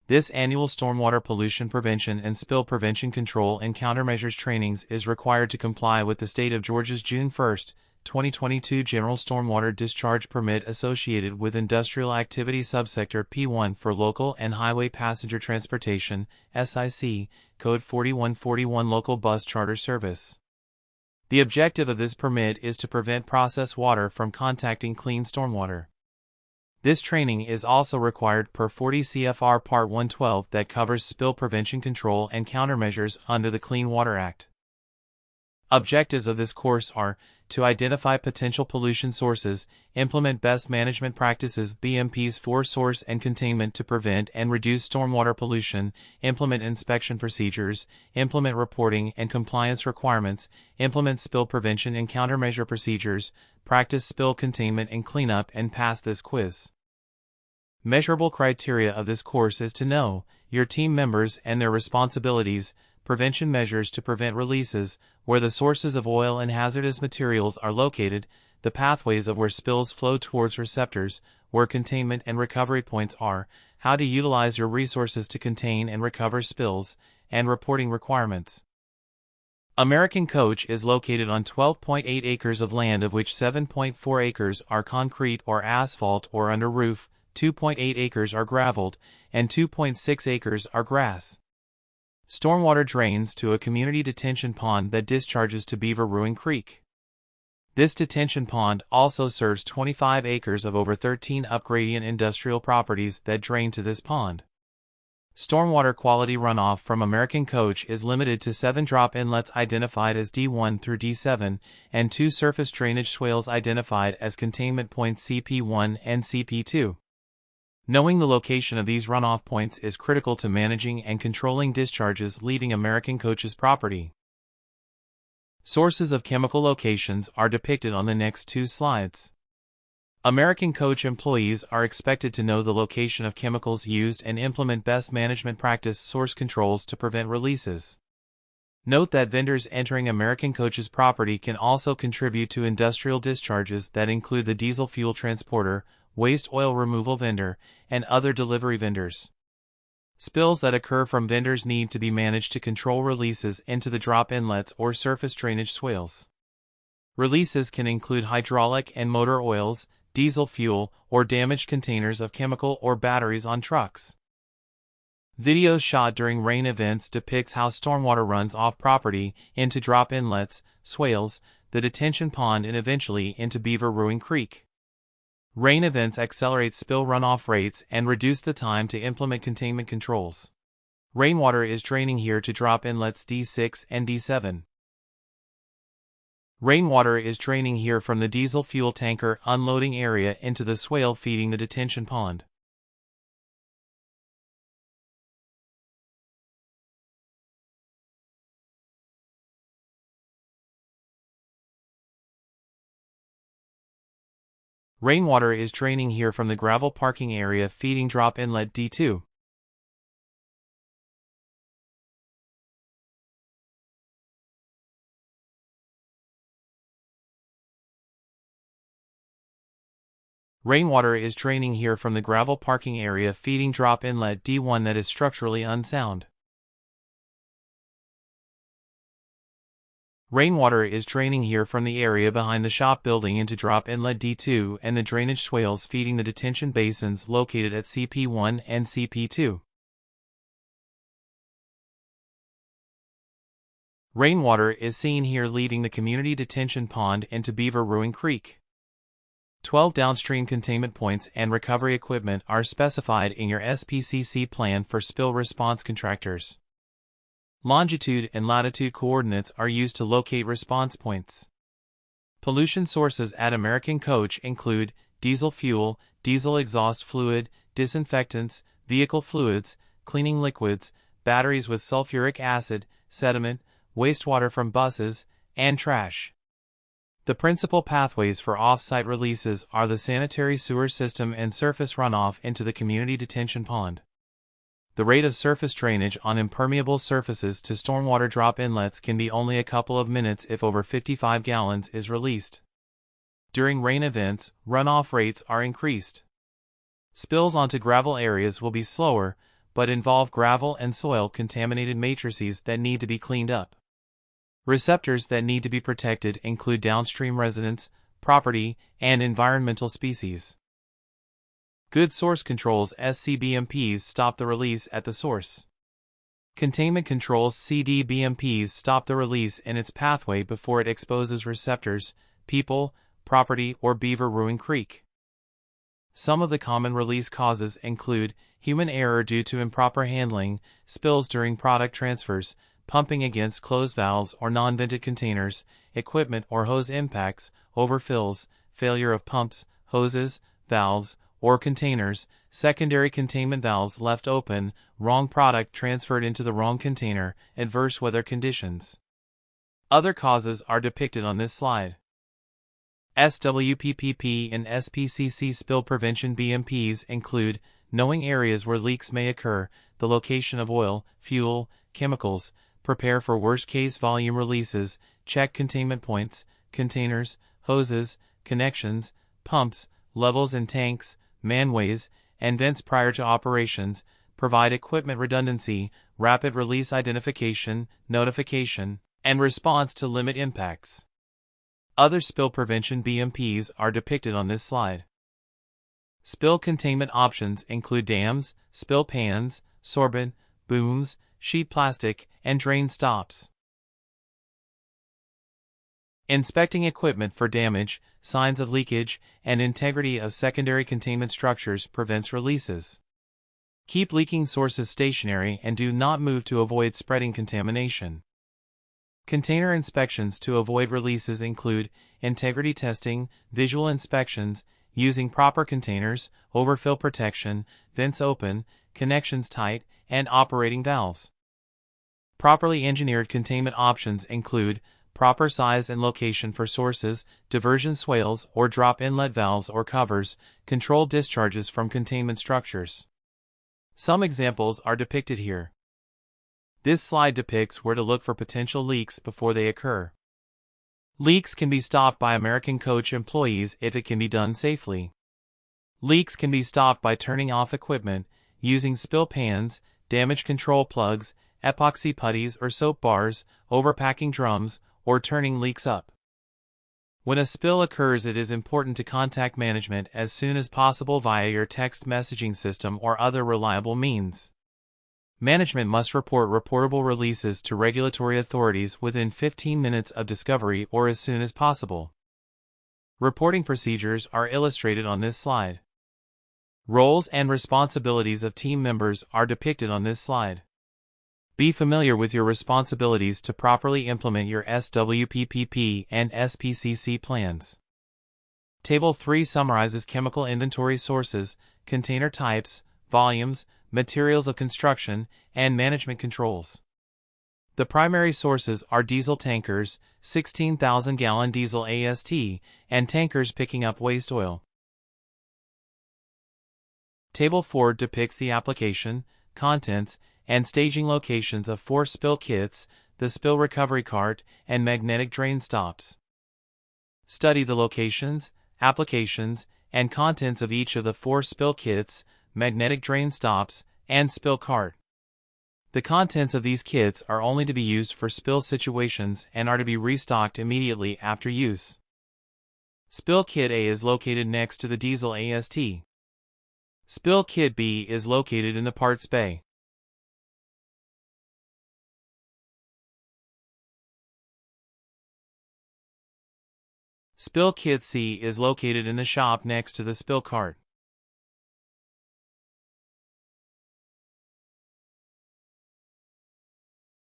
This annual stormwater pollution prevention and spill prevention control and countermeasures trainings is required to comply with the state of Georgia's June 1, 2022 General Stormwater Discharge Permit associated with Industrial Activity Subsector P1 for Local and Highway Passenger Transportation, SIC, Code 4141 Local Bus Charter Service. The objective of this permit is to prevent processed water from contacting clean stormwater. This training is also required per 40 CFR Part 112 that covers spill prevention control and countermeasures under the Clean Water Act. Objectives of this course are to identify potential pollution sources, implement best management practices BMPs for source and containment to prevent and reduce stormwater pollution, implement inspection procedures, implement reporting and compliance requirements, implement spill prevention and countermeasure procedures, practice spill containment and cleanup, and pass this quiz. Measurable criteria of this course is to know your team members and their responsibilities, prevention measures to prevent releases, where the sources of oil and hazardous materials are located, the pathways of where spills flow towards receptors, where containment and recovery points are, how to utilize your resources to contain and recover spills, and reporting requirements. American Coach is located on 12.8 acres of land, of which 7.4 acres are concrete or asphalt or under roof, 2.8 acres are graveled, and 2.6 acres are grass. Stormwater drains to a community detention pond that discharges to Beaver Ruin Creek. This detention pond also serves 25 acres of over 13 upgradient industrial properties that drain to this pond. Stormwater quality runoff from American Coach is limited to 7 drop inlets identified as D1 through D7 and 2 surface drainage swales identified as containment points CP1 and CP2. Knowing the location of these runoff points is critical to managing and controlling discharges leaving American Coach's property. Sources of chemical locations are depicted on the next 2 slides. American Coach employees are expected to know the location of chemicals used and implement best management practice source controls to prevent releases. Note that vendors entering American Coach's property can also contribute to industrial discharges that include the diesel fuel transporter, waste oil removal vendor, and other delivery vendors. Spills that occur from vendors need to be managed to control releases into the drop inlets or surface drainage swales. Releases can include hydraulic and motor oils, diesel fuel, or damaged containers of chemical or batteries on trucks. Videos shot during rain events depicts how stormwater runs off property into drop inlets, swales, the detention pond, and eventually into Beaver Ruin Creek. Rain events accelerate spill runoff rates and reduce the time to implement containment controls. Rainwater is draining here to drop inlets D6 and D7. Rainwater is draining here from the diesel fuel tanker unloading area into the swale feeding the detention pond. Rainwater is draining here from the gravel parking area feeding drop inlet D2. Rainwater is draining here from the gravel parking area feeding drop inlet D1 that is structurally unsound. Rainwater is draining here from the area behind the shop building into drop inlet D2 and the drainage swales feeding the detention basins located at CP1 and CP2. Rainwater is seen here leading the community detention pond into Beaver Ruin Creek. 12 downstream containment points and recovery equipment are specified in your SPCC plan for spill response contractors. Longitude and latitude coordinates are used to locate response points. Pollution sources at American Coach include diesel fuel, diesel exhaust fluid, disinfectants, vehicle fluids, cleaning liquids, batteries with sulfuric acid, sediment, wastewater from buses, and trash. The principal pathways for off-site releases are the sanitary sewer system and surface runoff into the community detention pond. The rate of surface drainage on impermeable surfaces to stormwater drop inlets can be only a couple of minutes if over 55 gallons is released. During rain events, runoff rates are increased. Spills onto gravel areas will be slower, but involve gravel and soil-contaminated matrices that need to be cleaned up. Receptors that need to be protected include downstream residents, property, and environmental species. Good source controls (SCBMPs) stop the release at the source. Containment controls (CDBMPs) stop the release in its pathway before it exposes receptors, people, property, or Beaver Ruin Creek. Some of the common release causes include human error due to improper handling, spills during product transfers, pumping against closed valves or non-vented containers, equipment or hose impacts, overfills, failure of pumps, hoses, valves, or containers, secondary containment valves left open, wrong product transferred into the wrong container, adverse weather conditions. Other causes are depicted on this slide. SWPPP and SPCC spill prevention BMPs include knowing areas where leaks may occur, the location of oil, fuel, chemicals, prepare for worst-case volume releases, check containment points, containers, hoses, connections, pumps, levels in tanks, manways, and vents prior to operations, provide equipment redundancy, rapid release identification, notification, and response to limit impacts. Other spill prevention BMPs are depicted on this slide. Spill containment options include dams, spill pans, sorbent, booms, sheet plastic, and drain stops. Inspecting equipment for damage, signs of leakage, and integrity of secondary containment structures prevents releases. Keep leaking sources stationary and do not move to avoid spreading contamination. Container inspections to avoid releases include integrity testing, visual inspections, using proper containers, overfill protection, vents open, connections tight, and operating valves. Properly engineered containment options include proper size and location for sources, diversion swales or drop inlet valves or covers, controlled discharges from containment structures. Some examples are depicted here. This slide depicts where to look for potential leaks before they occur. Leaks can be stopped by American Coach employees if it can be done safely. Leaks can be stopped by turning off equipment, using spill pans, damage control plugs, epoxy putties or soap bars, overpacking drums, or turning leaks up. When a spill occurs, it is important to contact management as soon as possible via your text messaging system or other reliable means. Management must report reportable releases to regulatory authorities within 15 minutes of discovery or as soon as possible. Reporting procedures are illustrated on this slide. Roles and responsibilities of team members are depicted on this slide. Be familiar with your responsibilities to properly implement your SWPPP and SPCC plans. Table 3 summarizes chemical inventory sources, container types, volumes, materials of construction, and management controls. The primary sources are diesel tankers, 16,000-gallon diesel AST, and tankers picking up waste oil. Table 4 depicts the application, contents, and staging locations of 4 spill kits, the spill recovery cart, and magnetic drain stops. Study the locations, applications, and contents of each of the 4 spill kits, magnetic drain stops, and spill cart. The contents of these kits are only to be used for spill situations and are to be restocked immediately after use. Spill Kit A is located next to the diesel AST. Spill Kit B is located in the parts bay. Spill Kit C is located in the shop next to the spill cart.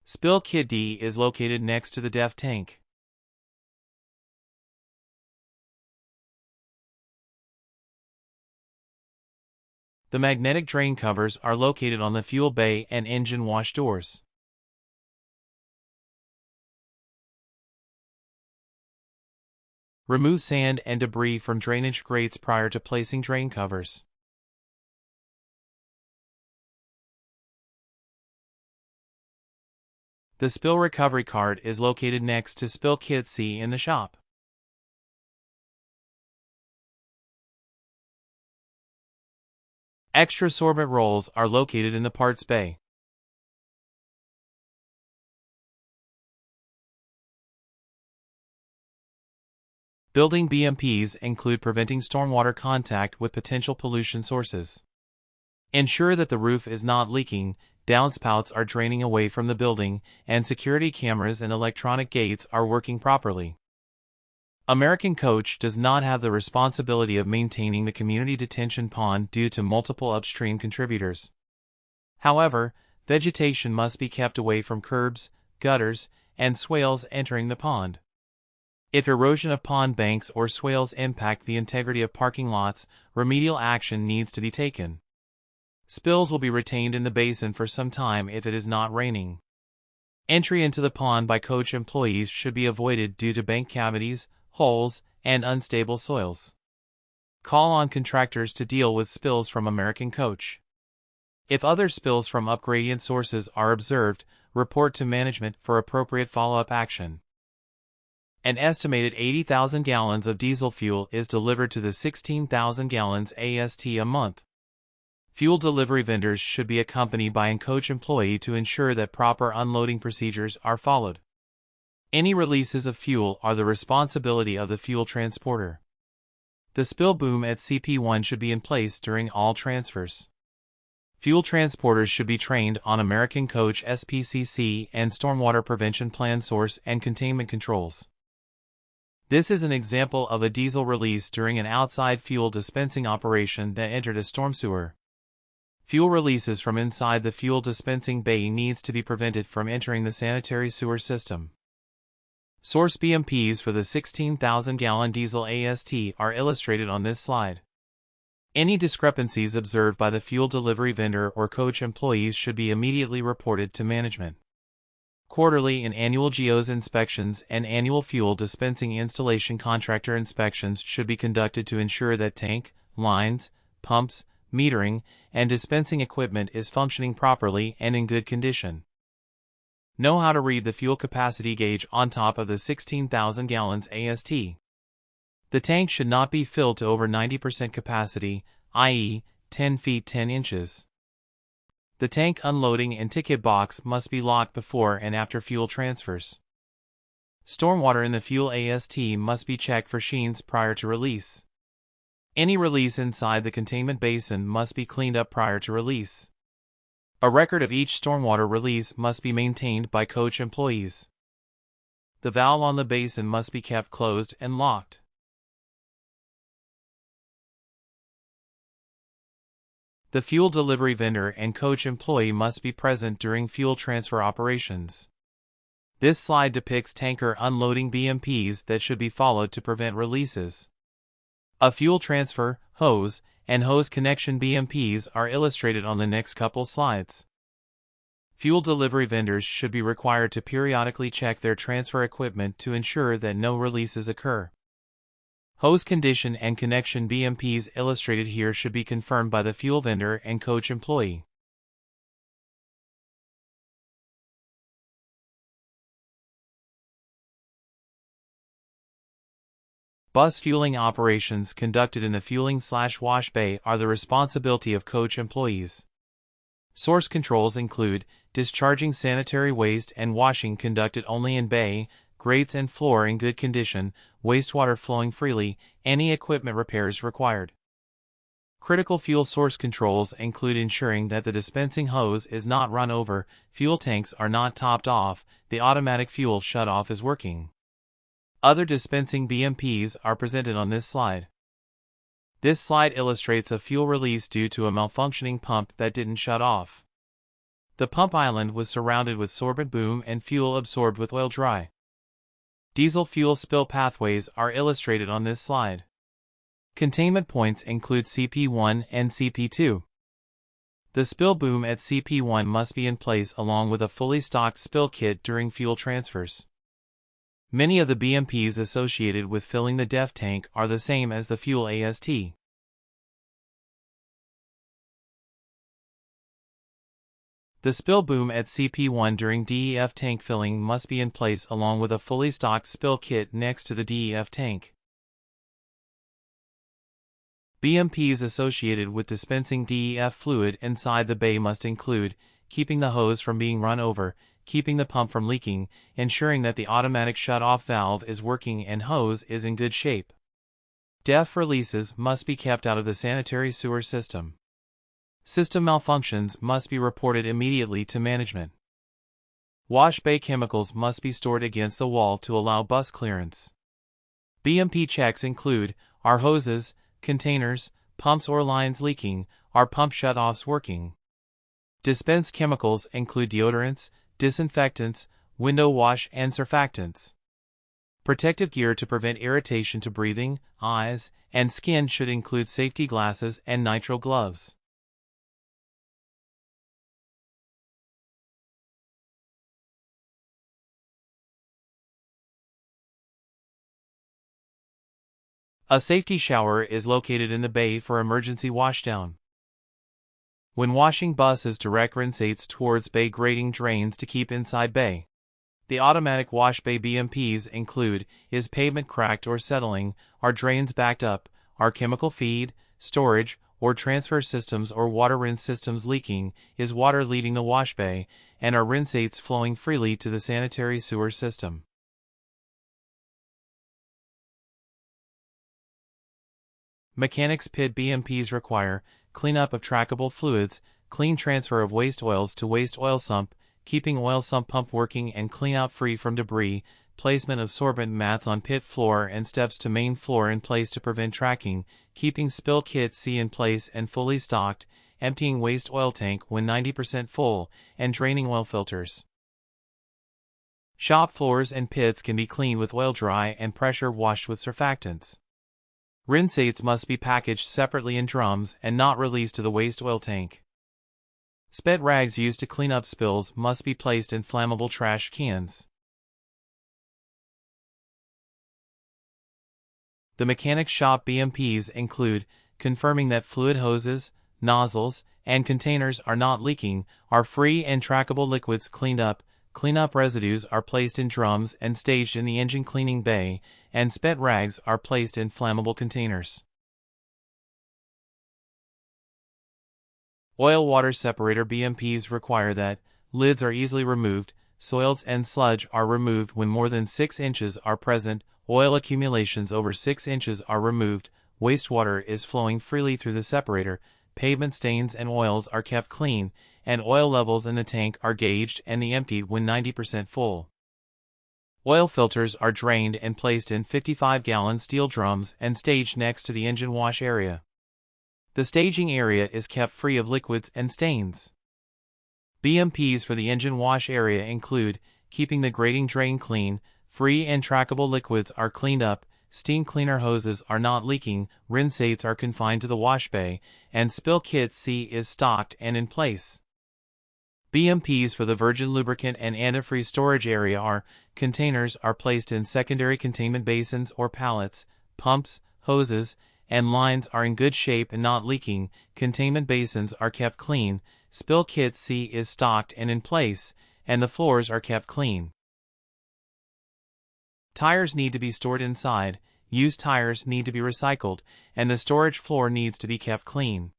Spill Kit D is located next to the DEF tank. The magnetic drain covers are located on the fuel bay and engine wash doors. Remove sand and debris from drainage grates prior to placing drain covers. The spill recovery cart is located next to Spill Kit C in the shop. Extra sorbent rolls are located in the parts bay. Building BMPs include preventing stormwater contact with potential pollution sources. Ensure that the roof is not leaking, downspouts are draining away from the building, and security cameras and electronic gates are working properly. American Coach does not have the responsibility of maintaining the community detention pond due to multiple upstream contributors. However, vegetation must be kept away from curbs, gutters, and swales entering the pond. If erosion of pond banks or swales impact the integrity of parking lots, remedial action needs to be taken. Spills will be retained in the basin for some time if it is not raining. Entry into the pond by coach employees should be avoided due to bank cavities, holes, and unstable soils. Call on contractors to deal with spills from American Coach. If other spills from upgradient sources are observed, report to management for appropriate follow-up action. An estimated 80,000 gallons of diesel fuel is delivered to the 16,000 gallons AST a month. Fuel delivery vendors should be accompanied by a coach employee to ensure that proper unloading procedures are followed. Any releases of fuel are the responsibility of the fuel transporter. The spill boom at CP1 should be in place during all transfers. Fuel transporters should be trained on American Coach SPCC and Stormwater Prevention Plan source and containment controls. This is an example of a diesel release during an outside fuel dispensing operation that entered a storm sewer. Fuel releases from inside the fuel dispensing bay needs to be prevented from entering the sanitary sewer system. Source BMPs for the 16,000-gallon diesel AST are illustrated on this slide. Any discrepancies observed by the fuel delivery vendor or coach employees should be immediately reported to management. Quarterly and annual GEOS inspections and annual fuel dispensing installation contractor inspections should be conducted to ensure that tank, lines, pumps, metering, and dispensing equipment is functioning properly and in good condition. Know how to read the fuel capacity gauge on top of the 16,000 gallons AST. The tank should not be filled to over 90% capacity, i.e., 10 feet 10 inches. The tank unloading and ticket box must be locked before and after fuel transfers. Stormwater in the fuel AST must be checked for sheens prior to release. Any release inside the containment basin must be cleaned up prior to release. A record of each stormwater release must be maintained by coach employees. The valve on the basin must be kept closed and locked. The fuel delivery vendor and coach employee must be present during fuel transfer operations. This slide depicts tanker unloading BMPs that should be followed to prevent releases. A fuel transfer, hose, and hose connection BMPs are illustrated on the next couple slides. Fuel delivery vendors should be required to periodically check their transfer equipment to ensure that no releases occur. Hose condition and connection BMPs illustrated here should be confirmed by the fuel vendor and coach employee. Bus fueling operations conducted in the fueling/wash bay are the responsibility of coach employees. Source controls include discharging sanitary waste and washing conducted only in bay, grates and floor in good condition, wastewater flowing freely, any equipment repairs required. Critical fuel source controls include ensuring that the dispensing hose is not run over, fuel tanks are not topped off, the automatic fuel shutoff is working. Other dispensing BMPs are presented on this slide. This slide illustrates a fuel release due to a malfunctioning pump that didn't shut off. The pump island was surrounded with sorbent boom and fuel absorbed with oil dry. Diesel fuel spill pathways are illustrated on this slide. Containment points include CP1 and CP2. The spill boom at CP1 must be in place along with a fully stocked spill kit during fuel transfers. Many of the BMPs associated with filling the DEF tank are the same as the fuel AST. The spill boom at CP1 during DEF tank filling must be in place along with a fully stocked spill kit next to the DEF tank. BMPs associated with dispensing DEF fluid inside the bay must include keeping the hose from being run over, keeping the pump from leaking, ensuring that the automatic shut-off valve is working and hose is in good shape. DEF releases must be kept out of the sanitary sewer system. System malfunctions must be reported immediately to management. Wash bay chemicals must be stored against the wall to allow bus clearance. BMP checks include, are hoses, containers, pumps or lines leaking, are pump shutoffs working. Dispensed chemicals include deodorants, disinfectants, window wash and surfactants. Protective gear to prevent irritation to breathing, eyes, and skin should include safety glasses and nitrile gloves. A safety shower is located in the bay for emergency washdown. When washing buses, direct rinsates towards bay grading drains to keep inside bay. The automatic wash bay BMPs include, is pavement cracked or settling, are drains backed up, are chemical feed, storage, or transfer systems or water rinse systems leaking, is water leaving the wash bay, and are rinsates flowing freely to the sanitary sewer system. Mechanics pit BMPs require cleanup of trackable fluids, clean transfer of waste oils to waste oil sump, keeping oil sump pump working and clean out free from debris, placement of sorbent mats on pit floor and steps to main floor in place to prevent tracking, keeping spill kit C in place and fully stocked, emptying waste oil tank when 90% full, and draining oil filters. Shop floors and pits can be cleaned with oil dry and pressure washed with surfactants. Rinsates must be packaged separately in drums and not released to the waste oil tank. Spent rags used to clean up spills must be placed in flammable trash cans. The mechanic shop BMPs include confirming that fluid hoses, nozzles, and containers are not leaking, are free and trackable liquids cleaned up, cleanup residues are placed in drums and staged in the engine cleaning bay, and spent rags are placed in flammable containers. Oil-water separator BMPs require that lids are easily removed, soils and sludge are removed when more than 6 inches are present, oil accumulations over 6 inches are removed, wastewater is flowing freely through the separator, pavement stains and oils are kept clean, and oil levels in the tank are gauged and emptied when 90% full. Oil filters are drained and placed in 55-gallon steel drums and staged next to the engine wash area. The staging area is kept free of liquids and stains. BMPs for the engine wash area include keeping the grading drain clean, free and trackable liquids are cleaned up, steam cleaner hoses are not leaking, rinsates are confined to the wash bay, and spill kit C is stocked and in place. BMPs for the virgin lubricant and antifreeze storage area are, containers are placed in secondary containment basins or pallets, pumps, hoses, and lines are in good shape and not leaking, containment basins are kept clean, spill kit C is stocked and in place, and the floors are kept clean. Tires need to be stored inside, used tires need to be recycled, and the storage floor needs to be kept clean.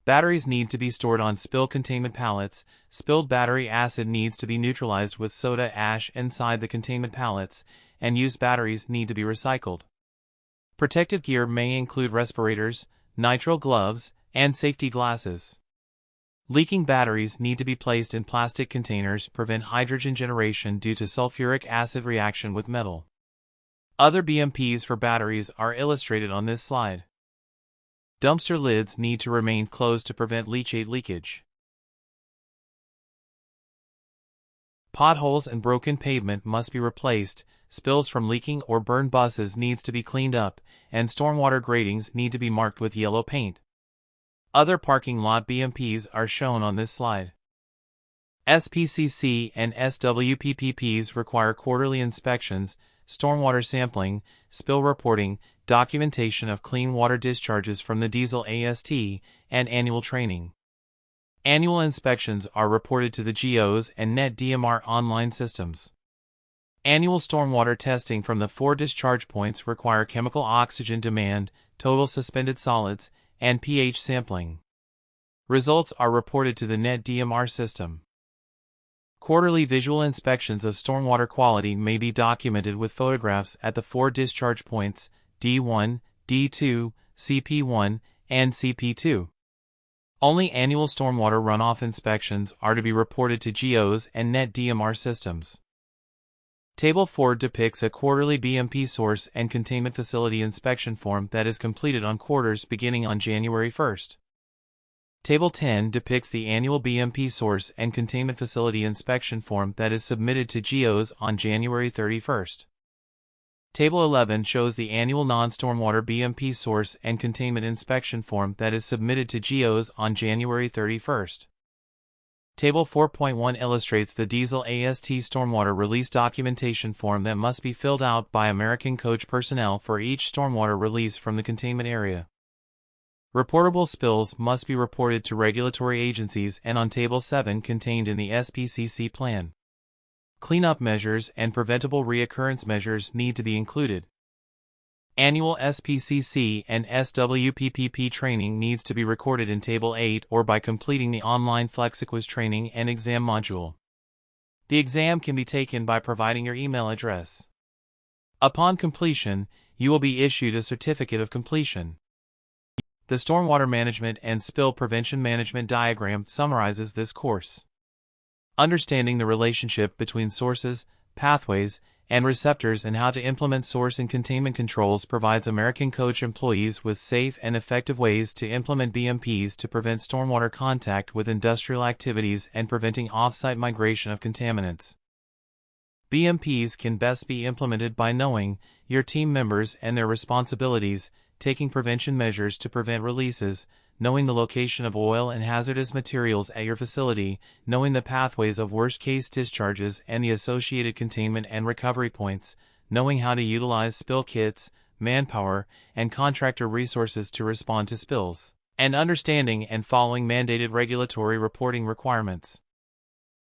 Batteries need to be stored on spill containment pallets, spilled battery acid needs to be neutralized with soda ash inside the containment pallets, and used batteries need to be recycled. Protective gear may include respirators, nitrile gloves, and safety glasses. Leaking batteries need to be placed in plastic containers to prevent hydrogen generation due to sulfuric acid reaction with metal. Other BMPs for batteries are illustrated on this slide. Dumpster lids need to remain closed to prevent leachate leakage. Potholes and broken pavement must be replaced, spills from leaking or burned buses needs to be cleaned up, and stormwater gratings need to be marked with yellow paint. Other parking lot BMPs are shown on this slide. SPCC and SWPPPs require quarterly inspections, stormwater sampling, spill reporting, documentation of clean water discharges from the diesel AST, and annual training. Annual inspections are reported to the GOs and NET DMR online systems. Annual stormwater testing from the 4 discharge points require chemical oxygen demand, total suspended solids, and pH sampling. Results are reported to the NET DMR system. Quarterly visual inspections of stormwater quality may be documented with photographs at the 4 discharge points, D1, D2, CP1, and CP2. Only annual stormwater runoff inspections are to be reported to GEOs and NET DMR systems. Table 4 depicts a quarterly BMP source and containment facility inspection form that is completed on quarters beginning on January 1st. Table 10 depicts the annual BMP source and containment facility inspection form that is submitted to GEOs on January 31st. Table 11 shows the annual non-stormwater BMP source and containment inspection form that is submitted to GEOs on January 31st. Table 4.1 illustrates the diesel AST stormwater release documentation form that must be filled out by American Coach personnel for each stormwater release from the containment area. Reportable spills must be reported to regulatory agencies and on Table 7 contained in the SPCC plan. Cleanup measures and preventable reoccurrence measures need to be included. Annual SPCC and SWPPP training needs to be recorded in Table 8 or by completing the online FlexiQuiz training and exam module. The exam can be taken by providing your email address. Upon completion, you will be issued a certificate of completion. The Stormwater Management and Spill Prevention Management diagram summarizes this course. Understanding the relationship between sources, pathways, and receptors and how to implement source and containment controls provides American Coach employees with safe and effective ways to implement BMPs to prevent stormwater contact with industrial activities and preventing off-site migration of contaminants. BMPs can best be implemented by knowing your team members and their responsibilities, taking prevention measures to prevent releases, knowing the location of oil and hazardous materials at your facility, knowing the pathways of worst-case discharges and the associated containment and recovery points, knowing how to utilize spill kits, manpower, and contractor resources to respond to spills, and understanding and following mandated regulatory reporting requirements.